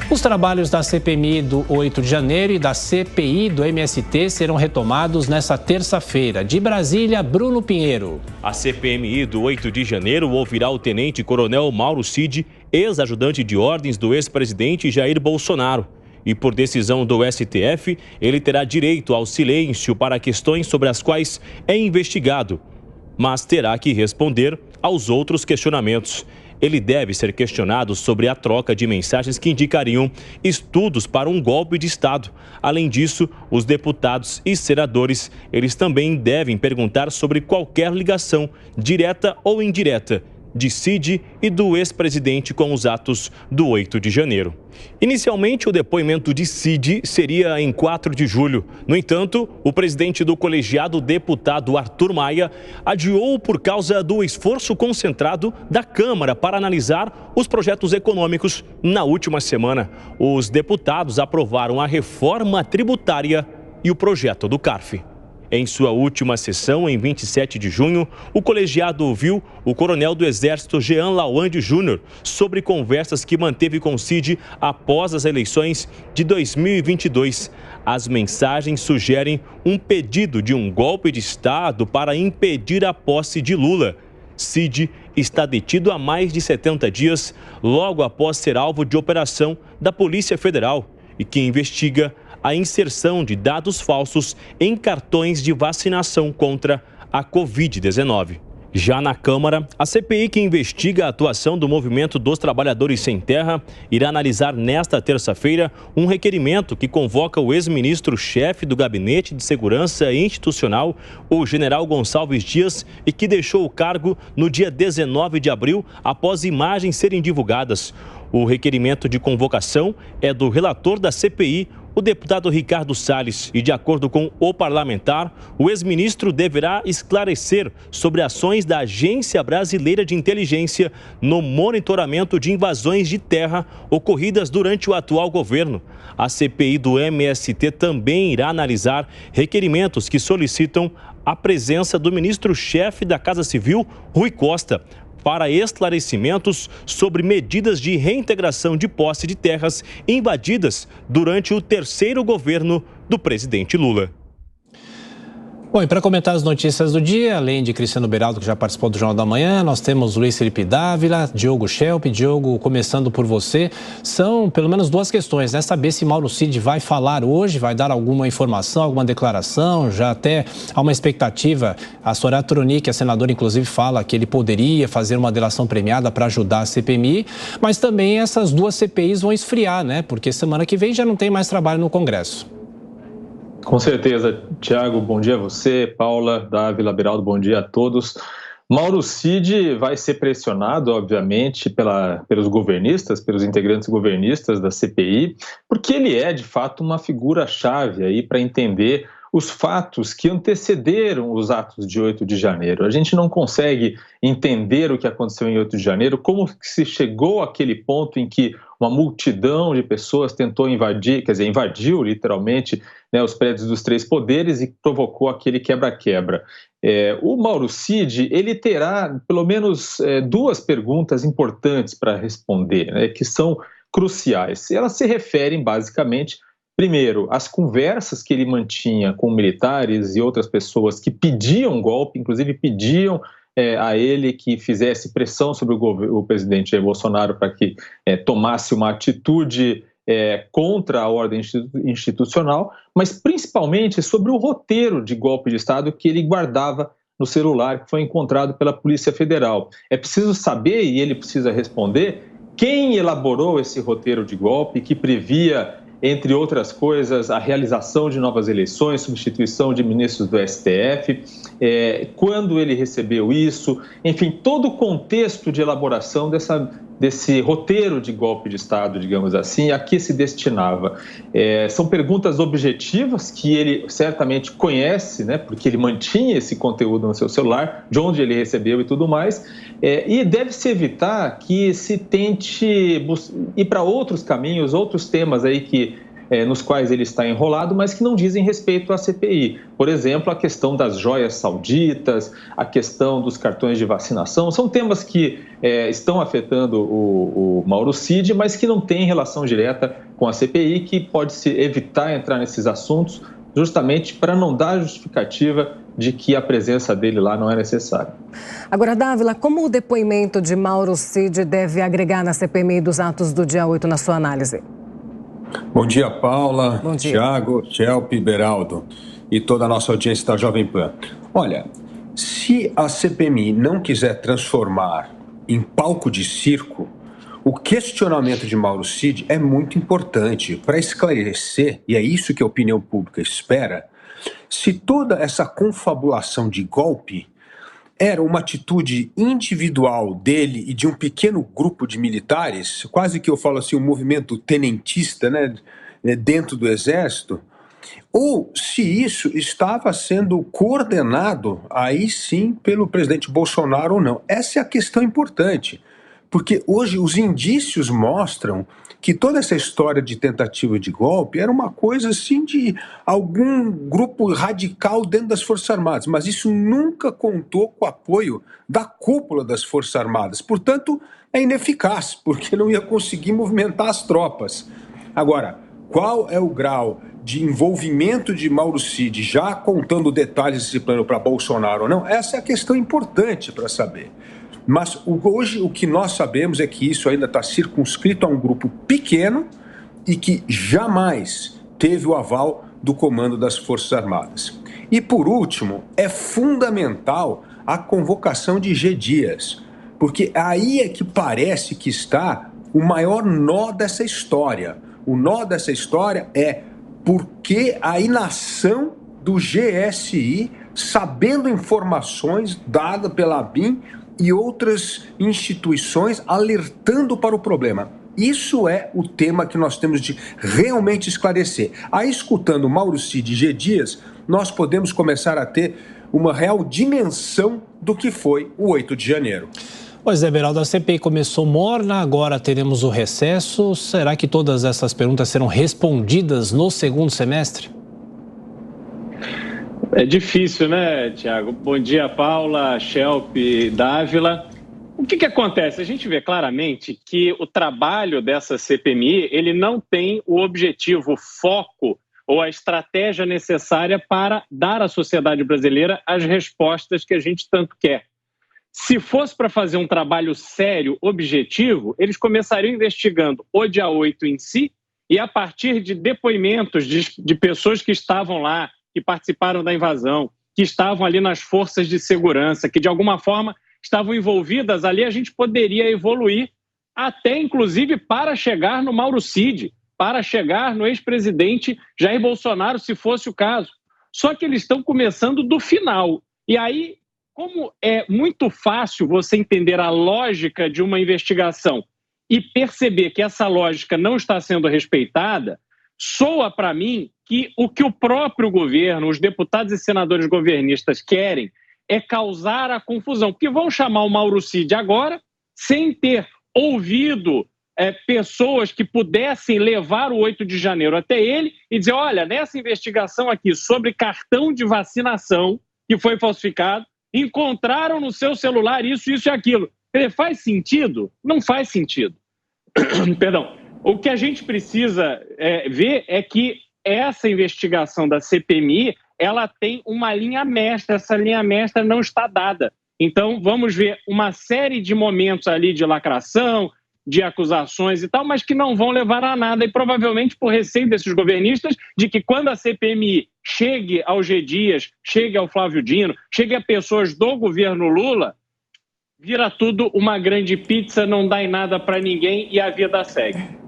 Os trabalhos da CPMI do 8 de janeiro e da CPI do MST serão retomados nesta terça-feira. De Brasília, Bruno Pinheiro. A CPMI do 8 de janeiro ouvirá o tenente-coronel Mauro Cid, ex-ajudante de ordens do ex-presidente Jair Bolsonaro. E por decisão do STF, ele terá direito ao silêncio para questões sobre as quais é investigado, mas terá que responder aos outros questionamentos. Ele deve ser questionado sobre a troca de mensagens que indicariam estudos para um golpe de Estado. Além disso, os deputados e senadores, eles também devem perguntar sobre qualquer ligação, direta ou indireta, de Cid e do ex-presidente com os atos do 8 de janeiro. Inicialmente, o depoimento de Cid seria em 4 de julho. No entanto, o presidente do colegiado, deputado Arthur Maia, adiou por causa do esforço concentrado da Câmara para analisar os projetos econômicos. Na última semana, os deputados aprovaram a reforma tributária e o projeto do CARF. Em sua última sessão, em 27 de junho, o colegiado ouviu o coronel do Exército Jean Lawande Júnior sobre conversas que manteve com Cid após as eleições de 2022. As mensagens sugerem um pedido de um golpe de Estado para impedir a posse de Lula. Cid está detido há mais de 70 dias, logo após ser alvo de operação da Polícia Federal e que investiga a inserção de dados falsos em cartões de vacinação contra a Covid-19. Já na Câmara, a CPI que investiga a atuação do Movimento dos Trabalhadores Sem Terra irá analisar nesta terça-feira um requerimento que convoca o ex-ministro-chefe do Gabinete de Segurança Institucional, o general Gonçalves Dias, e que deixou o cargo no dia 19 de abril após imagens serem divulgadas. O requerimento de convocação é do relator da CPI, o deputado Ricardo Salles, e de acordo com o parlamentar, o ex-ministro deverá esclarecer sobre ações da Agência Brasileira de Inteligência no monitoramento de invasões de terra ocorridas durante o atual governo. A CPI do MST também irá analisar requerimentos que solicitam a presença do ministro-chefe da Casa Civil, Rui Costa, para esclarecimentos sobre medidas de reintegração de posse de terras invadidas durante o terceiro governo do presidente Lula. Bom, e para comentar as notícias do dia, além de Cristiano Beraldo, que já participou do Jornal da Manhã, nós temos Luiz Felipe Dávila, Diogo Schelp. Diogo, começando por você, são pelo menos duas questões, né? Saber se Mauro Cid vai falar hoje, vai dar alguma informação, alguma declaração, já até há uma expectativa. A Soraya Tronic, a senadora, inclusive, fala que ele poderia fazer uma delação premiada para ajudar a CPMI, mas também essas duas CPIs vão esfriar, né? Porque semana que vem já não tem mais trabalho no Congresso. Com certeza, Tiago, bom dia a você, Paula, Dávila, Beraldo, bom dia a todos. Mauro Cid vai ser pressionado, obviamente, pelos governistas, pelos integrantes governistas da CPI, porque ele é, de fato, uma figura-chave aí para entender os fatos que antecederam os atos de 8 de janeiro. A gente não consegue entender o que aconteceu em 8 de janeiro, como se chegou àquele ponto em que uma multidão de pessoas tentou invadir, invadiu literalmente, né, os prédios dos três poderes e provocou aquele quebra-quebra. O Mauro Cid, ele terá pelo menos duas perguntas importantes para responder, né, que são cruciais. Elas se referem basicamente, primeiro, às conversas que ele mantinha com militares e outras pessoas que pediam golpe, inclusive pediam a ele que fizesse pressão sobre o presidente Jair Bolsonaro para que tomasse uma atitude contra a ordem institucional, mas principalmente sobre o roteiro de golpe de Estado que ele guardava no celular, que foi encontrado pela Polícia Federal. É preciso saber, e ele precisa responder, quem elaborou esse roteiro de golpe que previa, entre outras coisas, a realização de novas eleições, substituição de ministros do STF, quando ele recebeu isso, enfim, todo o contexto de elaboração desse roteiro de golpe de Estado, digamos assim, a que se destinava. São perguntas objetivas que ele certamente conhece, né, porque ele mantinha esse conteúdo no seu celular, de onde ele recebeu e tudo mais, e deve-se evitar que se tente ir para outros caminhos, outros temas aí que nos quais ele está enrolado, mas que não dizem respeito à CPI. Por exemplo, a questão das joias sauditas, a questão dos cartões de vacinação, são temas que estão afetando o Mauro Cid, mas que não têm relação direta com a CPI, que pode-se evitar entrar nesses assuntos justamente para não dar justificativa de que a presença dele lá não é necessária. Agora, Dávila, como o depoimento de Mauro Cid deve agregar na CPMI dos atos do dia 8 na sua análise? Bom dia, Paula, Bom dia. Tiago, Chelp, Beraldo e toda a nossa audiência da Jovem Pan. Olha, se a CPMI não quiser transformar em palco de circo, o questionamento de Mauro Cid é muito importante para esclarecer, e é isso que a opinião pública espera, se toda essa confabulação de golpe era uma atitude individual dele e de um pequeno grupo de militares, quase que eu falo assim, um movimento tenentista, né, dentro do Exército, ou se isso estava sendo coordenado, aí sim, pelo presidente Bolsonaro ou não. Essa é a questão importante, porque hoje os indícios mostram que toda essa história de tentativa de golpe era uma coisa assim de algum grupo radical dentro das Forças Armadas, mas isso nunca contou com o apoio da cúpula das Forças Armadas. Portanto, é ineficaz, porque não ia conseguir movimentar as tropas. Agora, qual é o grau de envolvimento de Mauro Cid, já contando detalhes desse plano para Bolsonaro ou não? Essa é a questão importante para saber. Mas hoje o que nós sabemos é que isso ainda está circunscrito a um grupo pequeno e que jamais teve o aval do comando das Forças Armadas. E por último, é fundamental a convocação de G. Dias, porque aí é que parece que está o maior nó dessa história. O nó dessa história é por que a inação do GSI, sabendo informações dadas pela ABIN e outras instituições alertando para o problema. Isso é o tema que nós temos de realmente esclarecer. Aí, escutando Mauro Cid e G. Dias, nós podemos começar a ter uma real dimensão do que foi o 8 de janeiro. Pois é, Beraldo, a CPI começou morna, agora teremos o recesso. Será que todas essas perguntas serão respondidas no segundo semestre? É difícil, né, Tiago? Bom dia, Paula, Chelp, Dávila. O que acontece? A gente vê claramente que o trabalho dessa CPMI, ele não tem o objetivo, o foco ou a estratégia necessária para dar à sociedade brasileira as respostas que a gente tanto quer. Se fosse para fazer um trabalho sério, objetivo, eles começariam investigando o dia 8 em si e a partir de depoimentos de pessoas que estavam lá, que participaram da invasão, que estavam ali nas forças de segurança, que de alguma forma estavam envolvidas ali, a gente poderia evoluir até, inclusive, para chegar no Mauro Cid, para chegar no ex-presidente Jair Bolsonaro, se fosse o caso. Só que eles estão começando do final. E aí, como é muito fácil você entender a lógica de uma investigação e perceber que essa lógica não está sendo respeitada, soa para mim que o próprio governo, os deputados e senadores governistas querem é causar a confusão, porque vão chamar o Mauro Cid agora sem ter ouvido pessoas que pudessem levar o 8 de janeiro até ele e dizer, olha, nessa investigação aqui sobre cartão de vacinação que foi falsificado, encontraram no seu celular isso, isso e aquilo. Faz sentido? Não faz sentido. Perdão. O que a gente precisa ver é que essa investigação da CPMI, ela tem uma linha mestra, essa linha mestra não está dada. Então, vamos ver uma série de momentos ali de lacração, de acusações e tal, mas que não vão levar a nada e provavelmente por receio desses governistas de que quando a CPMI chegue ao G. Dias, chegue ao Flávio Dino, chegue a pessoas do governo Lula, vira tudo uma grande pizza, não dá em nada para ninguém e a vida segue.